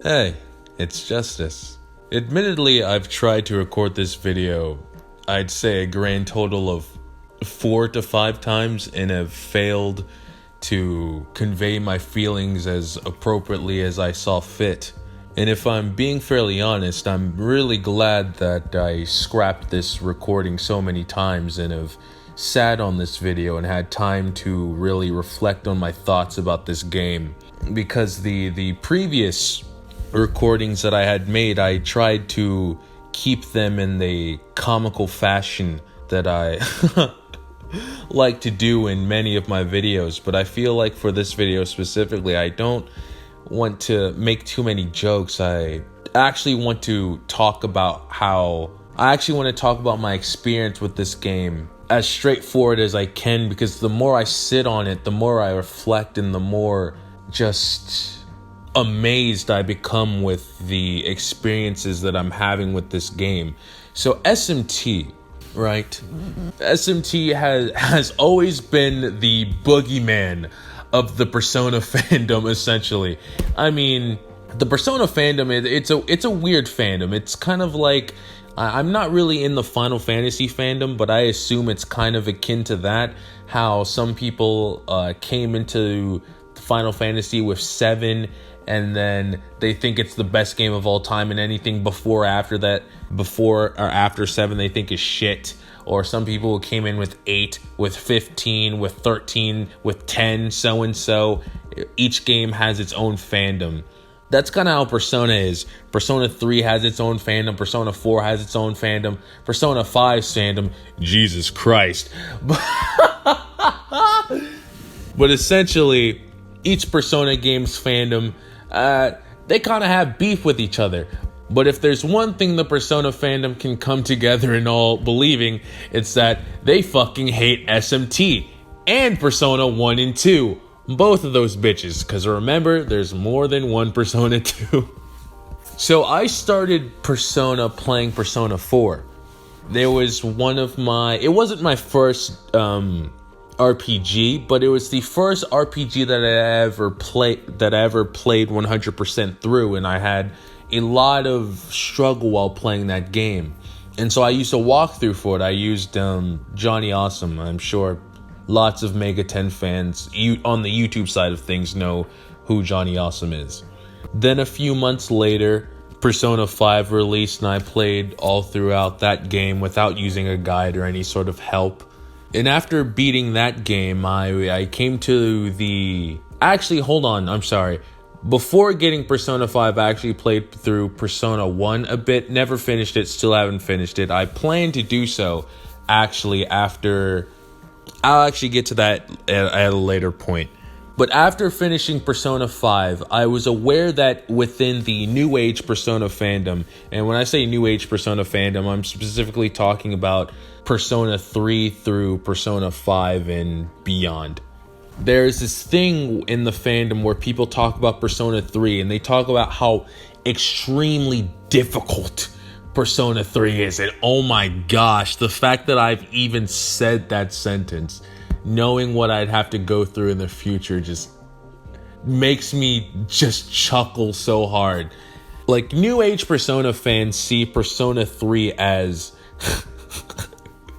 Hey, it's Justice. Admittedly, I've tried to record this video, I'd say a grand total of 4 to 5 times, and have failed to convey my feelings as appropriately as I saw fit. And if I'm being fairly honest, I'm really glad that I scrapped this recording so many times and have sat on this video and had time to really reflect on my thoughts about this game. Because the previous recordings that I had made, I tried to keep them in the comical fashion that I like to do in many of my videos, but I feel like for this video specifically, I don't want to make too many jokes. I actually want to talk about my experience with this game as straightforward as I can, because the more I sit on it, the more I reflect, and the more just amazed I become with the experiences that I'm having with this game. So SMT, right? SMT has always been the boogeyman of the Persona fandom, essentially. I mean, the Persona fandom, it's a weird fandom. It's kind of like, I'm not really in the Final Fantasy fandom, but I assume it's kind of akin to that. How some people came into Final Fantasy with 7, and then they think it's the best game of all time, and anything before or after 7 they think is shit. Or some people who came in with 8, with 15, with 13, with 10, so and so. Each game has its own fandom. That's kind of how Persona is. Persona 3 has its own fandom. Persona 4 has its own fandom. Persona 5's fandom, Jesus Christ. But essentially, each Persona game's fandom, they kind of have beef with each other. But if there's one thing the Persona fandom can come together in all believing, it's that they fucking hate SMT and Persona 1 and 2. Both of those bitches, because remember, there's more than one Persona 2. So I started playing Persona 4. There was it wasn't my first RPG, but it was the first RPG that I ever played 100% through, and I had a lot of struggle while playing that game. And so I used a walkthrough for it. I used Johnny Awesome. I'm sure lots of Mega 10 fans on the YouTube side of things know who Johnny Awesome is. Then a few months later, Persona 5 released, and I played all throughout that game without using a guide or any sort of help. And after beating that game, I came to the... Actually, hold on, I'm sorry. Before getting Persona 5, I actually played through Persona 1 a bit. Never finished it, still haven't finished it. I plan to do so, actually, after... I'll actually get to that at a later point. But after finishing Persona 5, I was aware that within the New Age Persona fandom, and when I say New Age Persona fandom, I'm specifically talking about Persona 3 through Persona 5 and beyond. There's this thing in the fandom where people talk about Persona 3, and they talk about how extremely difficult Persona 3 is. And oh my gosh, the fact that I've even said that sentence, knowing what I'd have to go through in the future, just makes me just chuckle so hard. Like, New Age Persona fans see Persona 3 as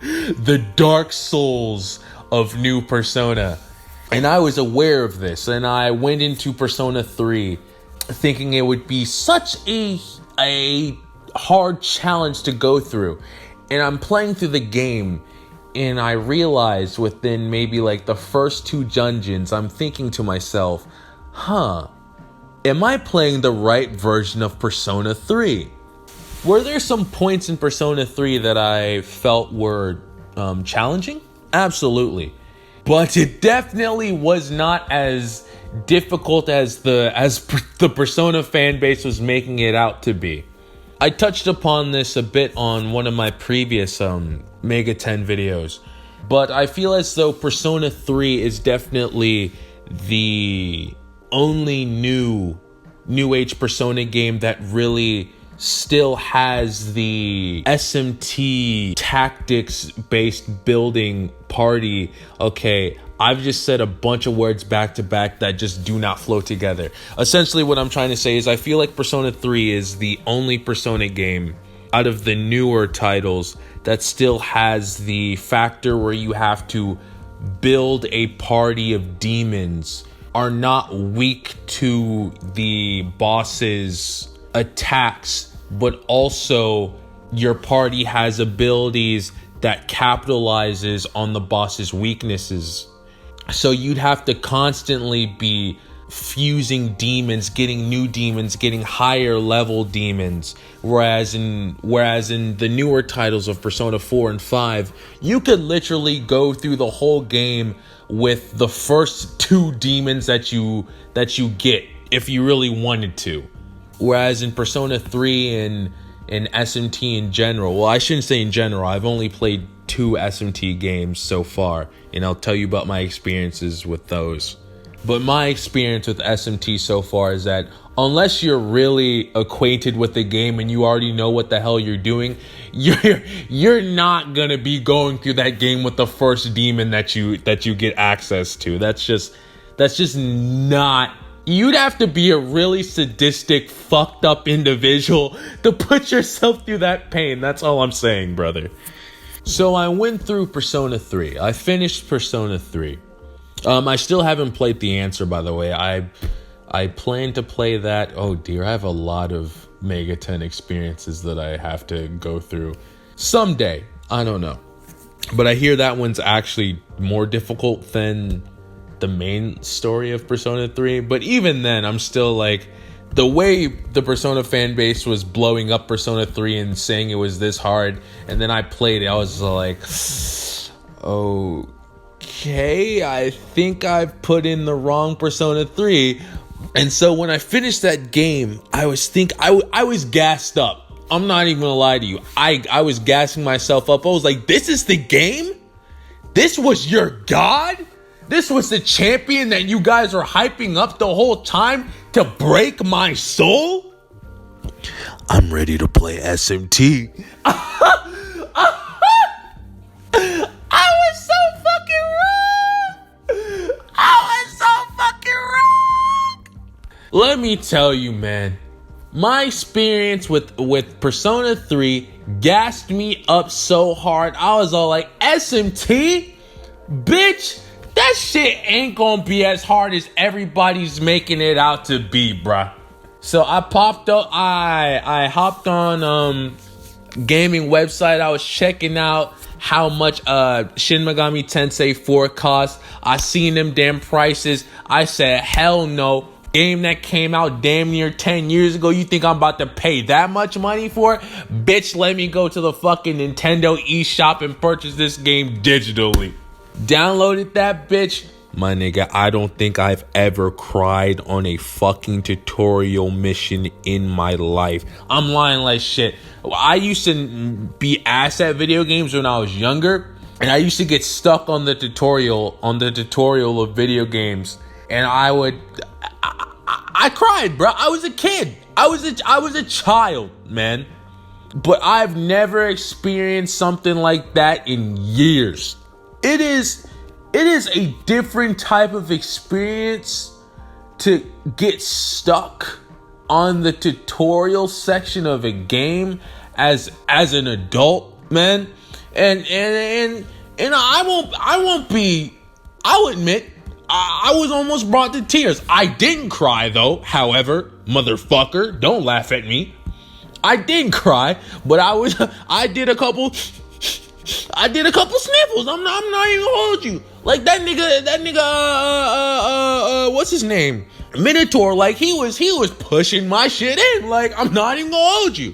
the Dark Souls of new Persona. And I was aware of this, and I went into Persona 3 thinking it would be such a hard challenge to go through. And I'm playing through the game, and I realized within maybe like the first 2 dungeons, I'm thinking to myself, am I playing the right version of Persona 3? Were there some points in Persona 3 that I felt were challenging? Absolutely. But it definitely was not as difficult as the Persona fan base was making it out to be. I touched upon this a bit on one of my previous Mega 10 videos, but I feel as though Persona 3 is definitely the only new age Persona game that really still has the SMT tactics based building party. Okay, I've just said a bunch of words back to back that just do not flow together. Essentially, what I'm trying to say is I feel like Persona 3 is the only Persona game out of the newer titles that still has the factor where you have to build a party of demons, are not weak to the boss's attacks, but also your party has abilities that capitalizes on the boss's weaknesses. So you'd have to constantly be fusing demons, getting new demons, getting higher level demons. Whereas in the newer titles of Persona 4 and 5, you could literally go through the whole game with the first 2 demons that you get if you really wanted to. Whereas in Persona 3 and SMT in general, well, I shouldn't say in general, I've only played 2 SMT games so far, and I'll tell you about my experiences with those. But my experience with SMT so far is that unless you're really acquainted with the game and you already know what the hell you're doing, you're not gonna be going through that game with the first demon that you get access to. That's just not. You'd have to be a really sadistic, fucked up individual to put yourself through that pain. That's all I'm saying, brother. So I went through Persona 3. I finished Persona 3. I still haven't played The Answer, by the way. I plan to play that. Oh dear, I have a lot of Mega 10 experiences that I have to go through. Someday, I don't know. But I hear that one's actually more difficult than the main story of Persona 3. But even then, I'm still like, the way the Persona fan base was blowing up Persona 3 and saying it was this hard, and then I played it, I was like, okay, I think I've put in the wrong Persona 3. And so when I finished that game, I was gassed up. I'm not even gonna lie to you. I was gassing myself up. I was like, this is the game? This was your god? This was the champion that you guys were hyping up the whole time to break my soul? I'm ready to play SMT. I was so fucking wrong. Let me tell you, man. My experience with Persona 3 gassed me up so hard. I was all like, SMT? Bitch, that shit ain't gonna be as hard as everybody's making it out to be, bruh. So I popped up, I hopped on gaming website. I was checking out how much Shin Megami Tensei 4 cost. I seen them damn prices. I said, hell no. Game that came out damn near 10 years ago, you think I'm about to pay that much money for it? Bitch, let me go to the fucking Nintendo eShop and purchase this game digitally. Downloaded that bitch. My nigga, I don't think I've ever cried on a fucking tutorial mission in my life. I'm lying like shit. I used to be ass at video games when I was younger, and I used to get stuck on the tutorial of video games, and I cried, bro. I was a kid. I was a child, man. But I've never experienced something like that in years. It is a different type of experience to get stuck on the tutorial section of a game as an adult, man. And I'll admit, I was almost brought to tears. I didn't cry though. However, motherfucker, don't laugh at me. I didn't cry, but I did a couple sniffles. I'm not even gonna hold you. Like that nigga, what's his name? Minotaur, like he was pushing my shit in. Like, I'm not even gonna hold you.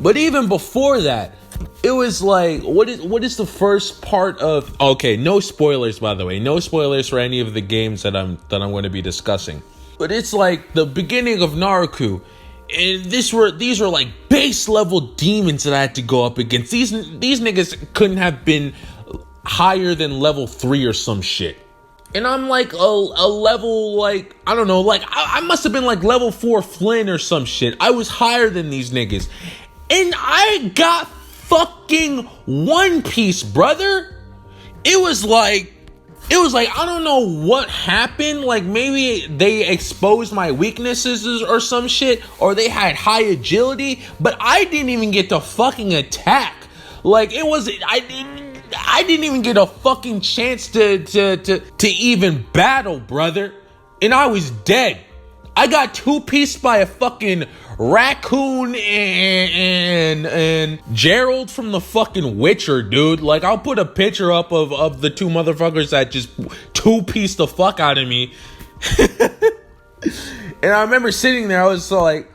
But even before that, it was like, what is the first part of? Okay, no spoilers, by the way. No spoilers for any of the games that I'm going to be discussing. But it's like the beginning of Naruto, and these were like base level demons that I had to go up against. These niggas couldn't have been higher than level 3 or some shit. And I'm like a level, like, I don't know, like I must have been like level 4 Flynn or some shit. I was higher than these niggas. And I got fucking One Piece, brother. It was like it was like, I don't know what happened. Like, maybe they exposed my weaknesses or some shit, or they had high agility, but I didn't even get to fucking attack. Like, I didn't even get a fucking chance to even battle, brother. And I was dead. I got two-pieced by a fucking raccoon and Gerald from the fucking Witcher, dude. Like, I'll put a picture up of the two motherfuckers that just two-pieced the fuck out of me. And I remember sitting there, I was like,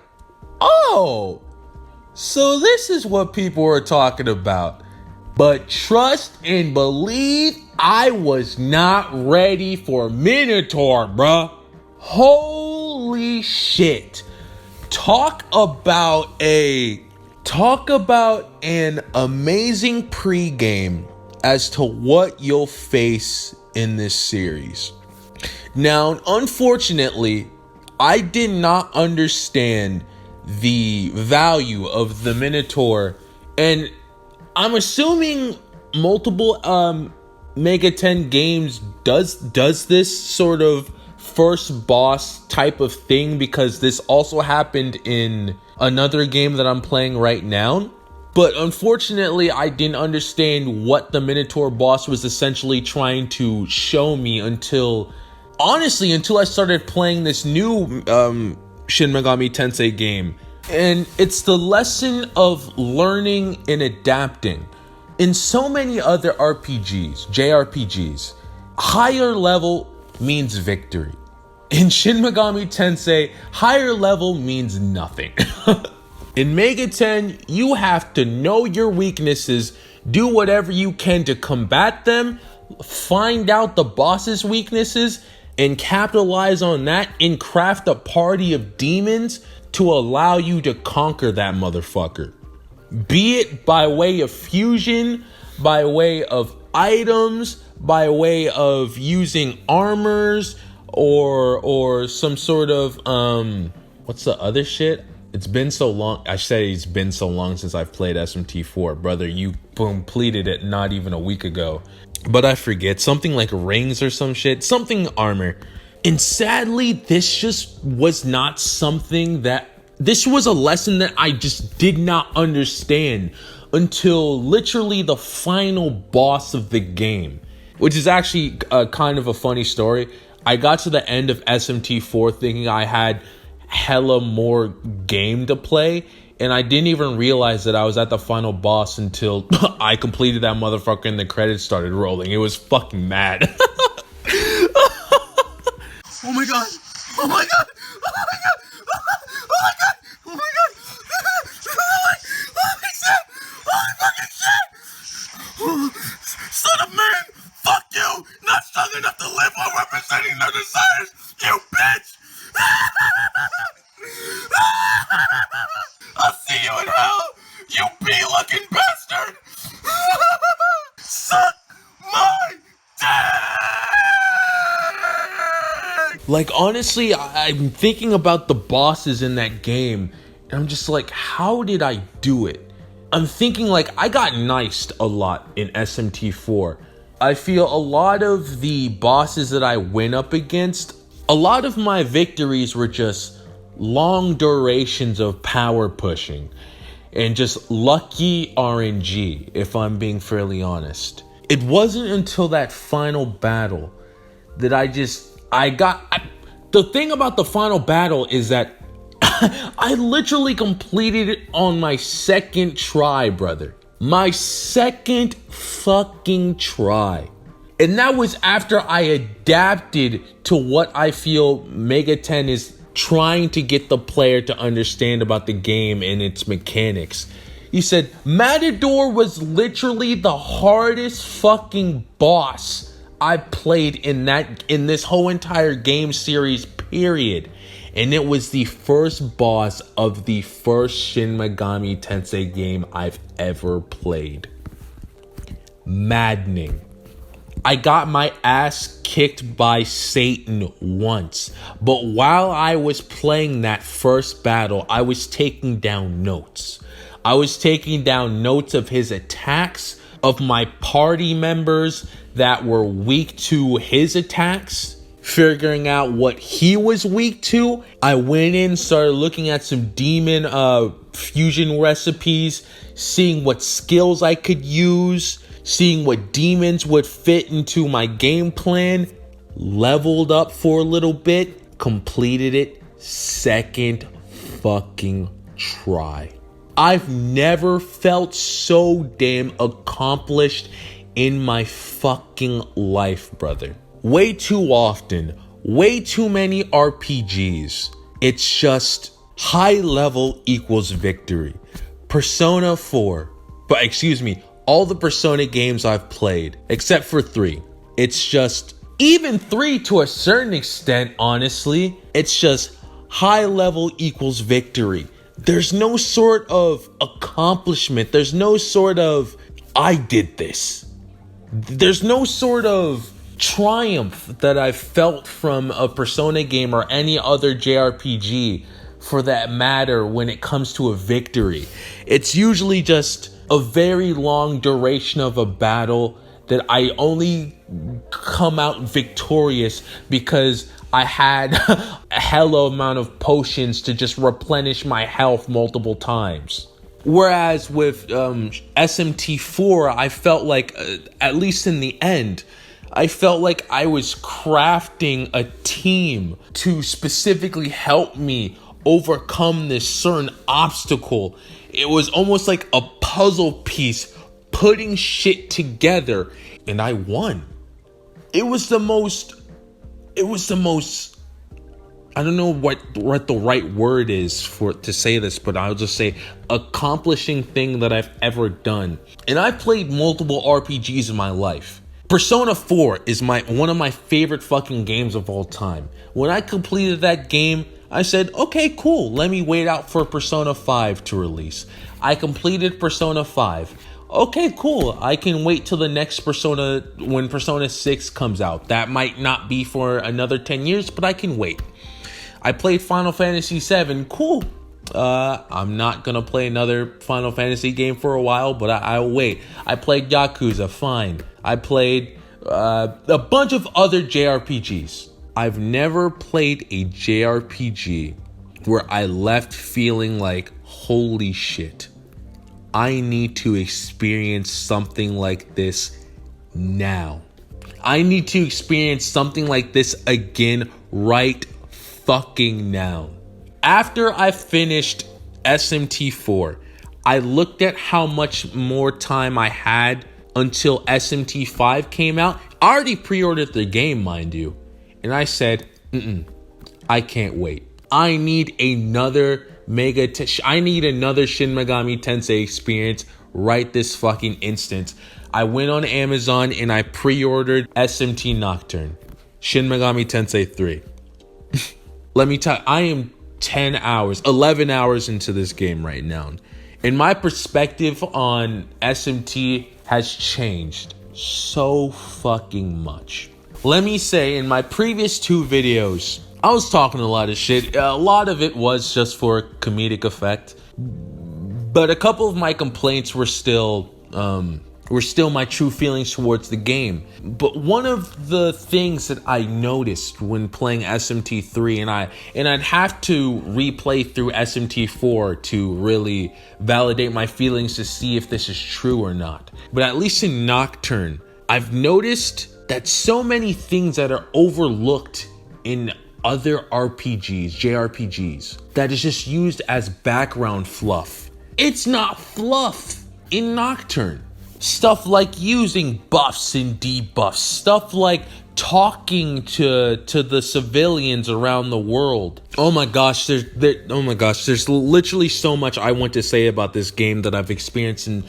oh, so this is what people were talking about. But trust and believe, I was not ready for Minotaur, bruh. Holy shit. Talk about an amazing pregame as to what you'll face in this series. Now, unfortunately, I did not understand the value of the Minotaur, and I'm assuming multiple Mega 10 games does this sort of first boss type of thing, because this also happened in another game that I'm playing right now. But unfortunately, I didn't understand what the Minotaur boss was essentially trying to show me until I started playing this new Shin Megami Tensei game. And it's the lesson of learning and adapting. In so many other RPGs, JRPGs, higher level means victory. In Shin Megami Tensei, higher level means nothing. In Mega 10, you have to know your weaknesses, do whatever you can to combat them, find out the boss's weaknesses, and capitalize on that and craft a party of demons to allow you to conquer that motherfucker. Be it by way of fusion, by way of items, by way of using armors, or some sort of what's the other shit? It's been so long. I said it's been so long since I've played SMT4, brother. You completed it not even a week ago, but I forget, something like rings or some shit, something armor. And sadly, this just was not something that. This was a lesson that I just did not understand until literally the final boss of the game, which is actually kind of a funny story. I got to the end of SMT4 thinking I had hella more game to play, and I didn't even realize that I was at the final boss until I completed that motherfucker and the credits started rolling. It was fucking mad. Oh my god! Oh my god! Oh my god! Oh my god! Oh my god! Holy shit! Holy fucking shit! Son of man! Fuck you! Not strong enough to live while representing their desires! You bitch! I'll see you in hell! You bee-looking bastard! Suck my dick! Like, honestly, I'm thinking about the bosses in that game, and I'm just like, how did I do it? I'm thinking, like, I got niced a lot in SMT4. I feel a lot of the bosses that I went up against, a lot of my victories were just long durations of power pushing and just lucky RNG, if I'm being fairly honest. It wasn't until that final battle that the thing about the final battle is that I literally completed it on my second try, brother. My second fucking try. And that was after I adapted to what I feel Mega 10 is trying to get the player to understand about the game and its mechanics. He said, Matador was literally the hardest fucking boss I played in this whole entire game series, period. And it was the first boss of the first Shin Megami Tensei game I've ever played. Maddening. I got my ass kicked by Satan once, but while I was playing that first battle, I was taking down notes. I was taking down notes of his attacks, of my party members that were weak to his attacks, figuring out what he was weak to. I went in, started looking at some demon fusion recipes, seeing what skills I could use, seeing what demons would fit into my game plan, leveled up for a little bit, completed it second fucking try. I've never felt so damn accomplished in my fucking life, brother. Way too often, way too many RPGs. It's just high level equals victory. Persona 4, all the Persona games I've played, except for 3. It's just, even 3 to a certain extent, honestly, it's just high level equals victory. There's no sort of accomplishment. There's no sort of, I did this. There's no sort of triumph that I've felt from a Persona game or any other JRPG for that matter when it comes to a victory. It's usually just a very long duration of a battle that I only come out victorious because I had a hella amount of potions to just replenish my health multiple times. Whereas with SMT4, I felt like, at least in the end, I felt like I was crafting a team to specifically help me overcome this certain obstacle. It was almost like a puzzle piece putting shit together, and I won. It was the most, I don't know what the right word is to say this, but I'll just say accomplishing thing that I've ever done. And I've played multiple RPGs in my life. Persona 4 is one of my favorite fucking games of all time. When I completed that game, I said, okay, cool, let me wait out for Persona 5 to release. I completed Persona 5. Okay, cool, I can wait till the next Persona, when Persona 6 comes out. That might not be for another 10 years, but I can wait. I played Final Fantasy 7, cool. I'm not gonna play another Final Fantasy game for a while, but I'll wait. I played Yakuza, fine. I played a bunch of other JRPGs. I've never played a JRPG where I left feeling like, holy shit, I need to experience something like this now. I need to experience something like this again right fucking now. After I finished SMT4, I looked at how much more time I had until SMT5 came out. I already pre-ordered the game, mind you. And I said, I can't wait. I need another I need another Shin Megami Tensei experience right this fucking instant. I went on Amazon and I pre-ordered SMT Nocturne. Shin Megami Tensei 3. Let me tell you, I am 11 hours into this game right now. And my perspective on SMT has changed so fucking much. Let me say, in my previous 2 videos, I was talking a lot of shit. A lot of it was just for comedic effect. But a couple of my complaints were still my true feelings towards the game. But one of the things that I noticed when playing SMT3, and I'd have to replay through SMT4 to really validate my feelings to see if this is true or not. But at least in Nocturne, I've noticed that so many things that are overlooked in other RPGs, JRPGs, that is just used as background fluff. It's not fluff in Nocturne. Stuff like using buffs and debuffs, stuff like talking to the civilians around the world. Oh my gosh, there's literally so much I want to say about this game that I've experienced in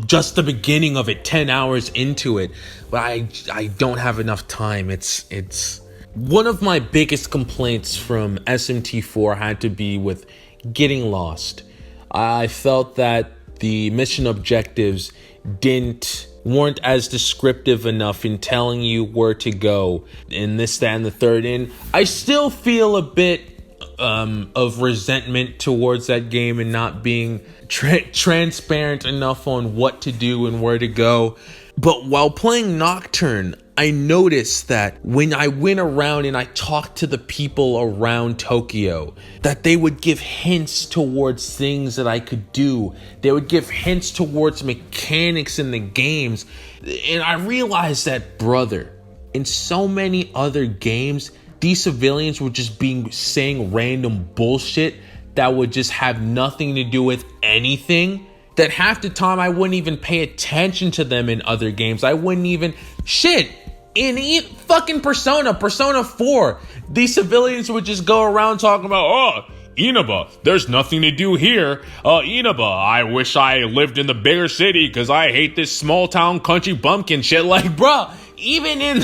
just the beginning of it, 10 hours into it, but I don't have enough time. It's one of my biggest complaints from SMT4 had to be with getting lost. I felt that the mission objectives weren't as descriptive enough in telling you where to go in this, that, and the third. And I still feel a bit of resentment towards that game and not being transparent enough on what to do and where to go. But while playing Nocturne, I noticed that when I went around and I talked to the people around Tokyo, that they would give hints towards things that I could do. They would give hints towards mechanics in the games. And I realized that, brother, in so many other games, these civilians were just saying random bullshit that would just have nothing to do with anything. That half the time I wouldn't even pay attention to them in other games. I wouldn't even... Shit! In fucking Persona 4, these civilians would just go around talking about, oh, Inaba, there's nothing to do here. Inaba, I wish I lived in the bigger city because I hate this small town country bumpkin shit. Like, bruh, even in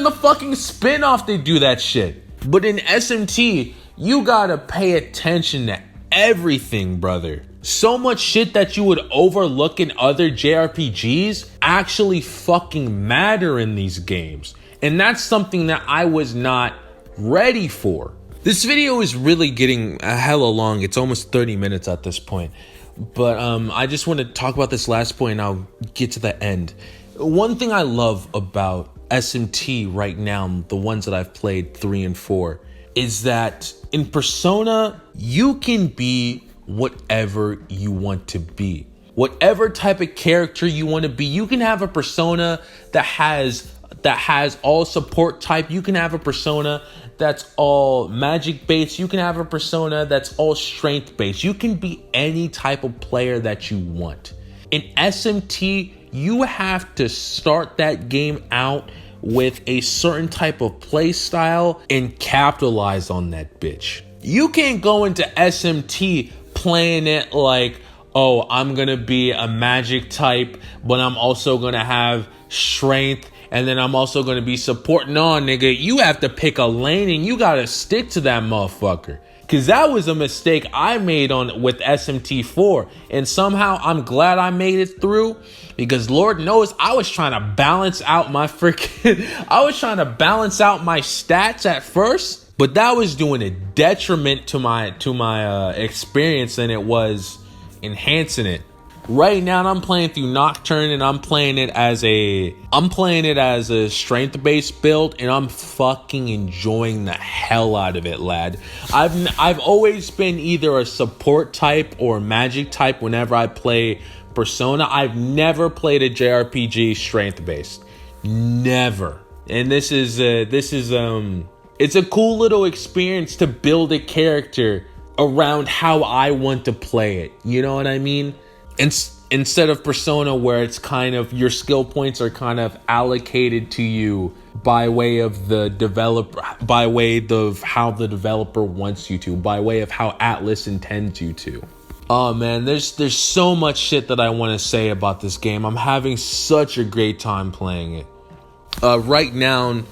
the fucking spin-off they do that shit. But in SMT, you gotta pay attention to everything, brother. So much shit that you would overlook in other JRPGs actually fucking matter in these games. And that's something that I was not ready for. This video is really getting a hella long. It's almost 30 minutes at this point. But I just want to talk about this last point and I'll get to the end. One thing I love about SMT right now, the ones that I've played 3 and 4, is that in Persona, you can be whatever you want to be. Whatever type of character you want to be. You can have a persona that has all support type. You can have a persona that's all magic based. You can have a persona that's all strength based. You can be any type of player that you want. In SMT, you have to start that game out with a certain type of play style and capitalize on that bitch. You can't go into SMT playing it like, oh, I'm gonna be a magic type, but I'm also gonna have strength, and then I'm also gonna be support. No, nigga, you have to pick a lane and you gotta stick to that motherfucker. Cause that was a mistake I made with SMT 4, and somehow I'm glad I made it through, because Lord knows I was trying to balance out my I was trying to balance out my stats at first. But that was doing a detriment to my experience than it was enhancing it. Right now I'm playing through Nocturne and I'm playing it as a strength-based build, and I'm fucking enjoying the hell out of it, lad. I've always been either a support type or magic type whenever I play Persona. I've never played a JRPG strength-based. Never. And this is it's a cool little experience to build a character around how I want to play it. You know what I mean? Instead of Persona, where it's kind of your skill points are kind of allocated to you by way of the developer, by way of how the developer wants you to, by way of how Atlas intends you to. Oh man, there's so much shit that I want to say about this game. I'm having such a great time playing it. Right now,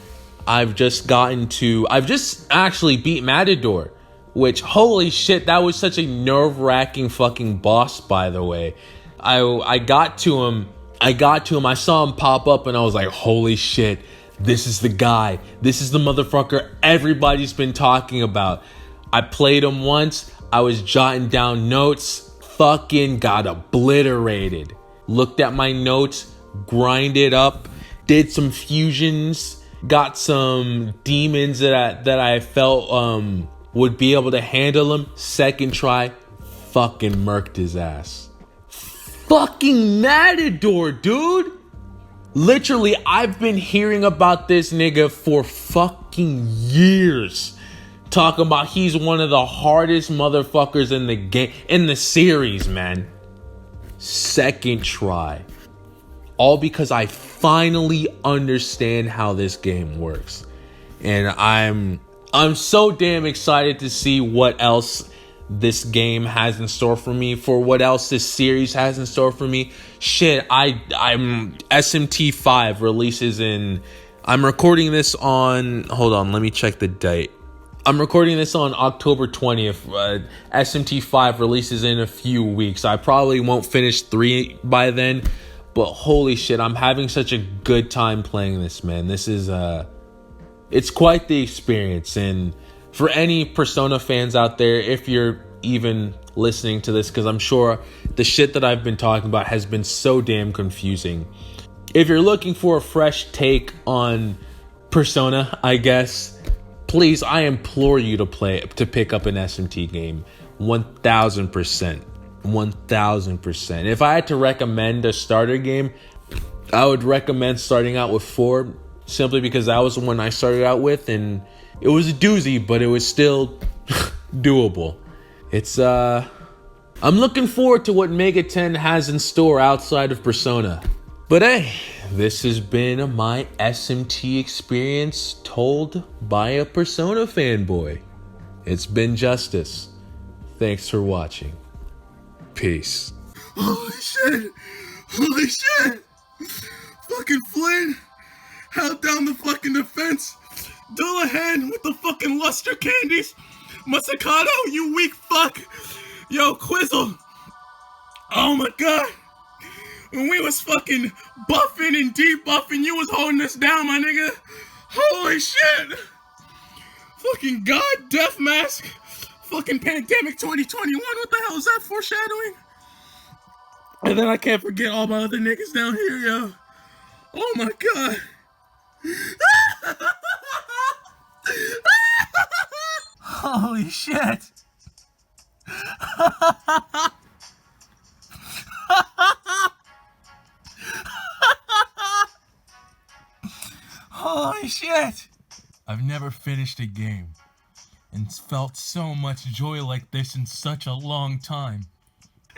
I've just actually beat Matador, which, holy shit, that was such a nerve-wracking fucking boss, by the way. I got to him, I saw him pop up, and I was like, holy shit, this is the guy. This is the motherfucker everybody's been talking about. I played him once, I was jotting down notes, fucking got obliterated. Looked at my notes, grinded up, did some fusions, got some demons that I felt would be able to handle him. Second try, fucking murked his ass. Fucking Matador, dude. Literally, I've been hearing about this nigga for fucking years. Talking about he's one of the hardest motherfuckers in the game, in the series, man. Second try. All because I finally understand how this game works. And I'm so damn excited to see what else this game has in store for me, for what else this series has in store for me. Shit, I'm SMT 5 releases in, I'm recording this on, hold on, let me check the date. I'm recording this on October 20th. SMT 5 releases in a few weeks. I probably won't finish 3 by then. But holy shit, I'm having such a good time playing this, man. This is, it's quite the experience. And For any Persona fans out there, if you're even listening to this, because I'm sure the shit that I've been talking about has been so damn confusing. If you're looking for a fresh take on Persona, I guess, please, I implore you to pick up an SMT game. 1000%. 1000%. If I had to recommend a starter game, I would recommend starting out with 4, simply because that was the one I started out with, and it was a doozy, but it was still doable. I'm looking forward to what Mega 10 has in store outside of Persona. But hey, this has been my SMT experience told by a Persona fanboy. It's been Justice. Thanks for watching. Peace. Holy shit! Holy shit! Fucking Flynn held down the fucking defense. Dullahan with the fucking luster candies. Masakato, you weak fuck. Yo, Quizzle. Oh my god. When we was fucking buffing and debuffing, you was holding us down, my nigga. Holy shit. Fucking God, Death Mask. Fucking Pandemic 2021. What the hell is that foreshadowing? And then I can't forget all my other niggas down here, yo. Oh my god. Holy shit. Holy shit. I've never finished a game and felt so much joy like this in such a long time.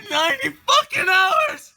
90 fucking hours!